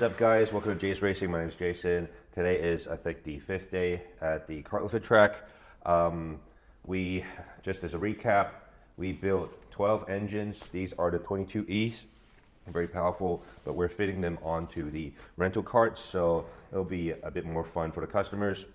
What is up, guys? Welcome to Jay's Racing. My name is Jason. Today is, I think, the 5th day at the Kartlephant track. We, just as a recap, we built 12 engines. These are the 22Es, very powerful, but we're fitting them onto the rental carts, so it'll be a bit more fun for the customers.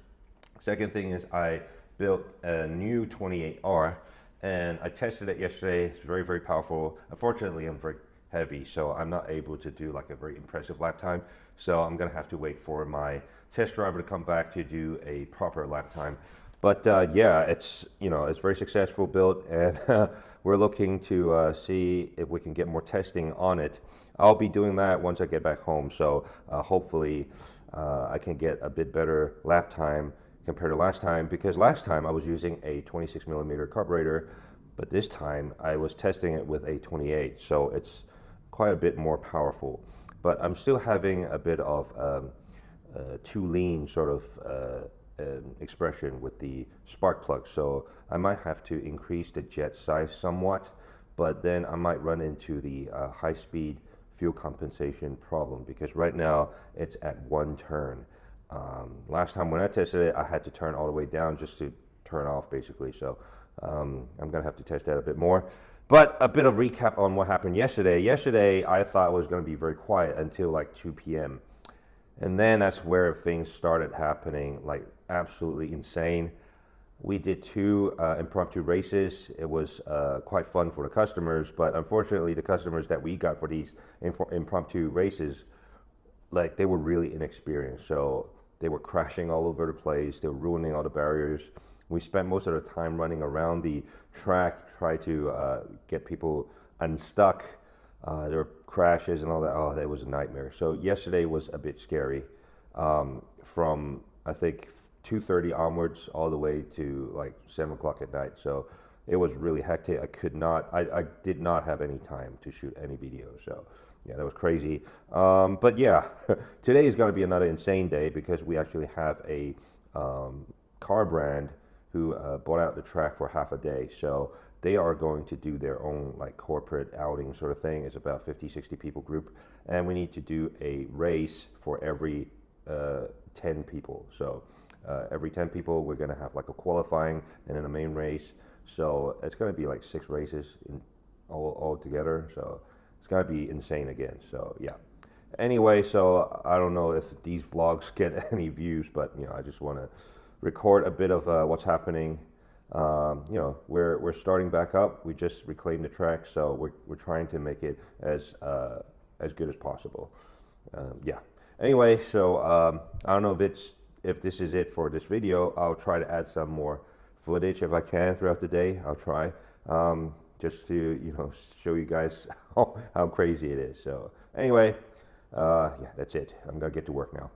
Second thing is I built a new 28R, and I tested it yesterday. It's very, very powerful. Unfortunately, I'm very heavy, so I'm not able to do like a very impressive lap time, so I'm gonna have to wait for my test driver to come back to do a proper lap time. But yeah, it's it's very successful build, and we're looking to see if we can get more testing on it. I'll be doing that once I get back home, so hopefully I can get a bit better lap time compared to last time, because last time I was using a 26mm carburetor, but this time I was testing it with a 28, so it's quite a bit more powerful. But I'm still having a bit of too lean sort of expression with the spark plug, so I might have to increase the jet size somewhat, but then I might run into the high-speed fuel compensation problem, because right now it's at 1 turn. Last time when I tested it, I had to turn all the way down just to turn off, basically, so I'm gonna have to test that a bit more. But a bit of recap on what happened yesterday. Yesterday, I thought it was going to be very quiet until like 2 p.m. And then that's where things started happening, like absolutely insane. We did 2 impromptu races. It was quite fun for the customers, but unfortunately, the customers that we got for these impromptu races, like, they were really inexperienced. So they were crashing all over the place. They were ruining all the barriers. We spent most of the time running around the track, try to get people unstuck. There were crashes and all that. Oh, that was a nightmare. So yesterday was a bit scary, from I think 2:30 onwards all the way to like 7 o'clock at night. So it was really hectic. I did not have any time to shoot any video. So yeah, that was crazy. But yeah, today is going to be another insane day, because we actually have a car brand who bought out the track for half a day. So they are going to do their own like corporate outing sort of thing. It's about 50-60 people group, and we need to do a race for every 10 people. So every 10 people, we're going to have like a qualifying and then a main race. So it's going to be like 6 races in all together. So it's going to be insane again. So yeah. Anyway, so I don't know if these vlogs get any views, but I just want to record a bit of what's happening. We're starting back up. We just reclaimed the track, so we're trying to make it as good as possible. Yeah. Anyway, so I don't know if this is it for this video. I'll try to add some more footage if I can throughout the day. I'll try, just to show you guys how crazy it is. So anyway, yeah, that's it. I'm gonna get to work now.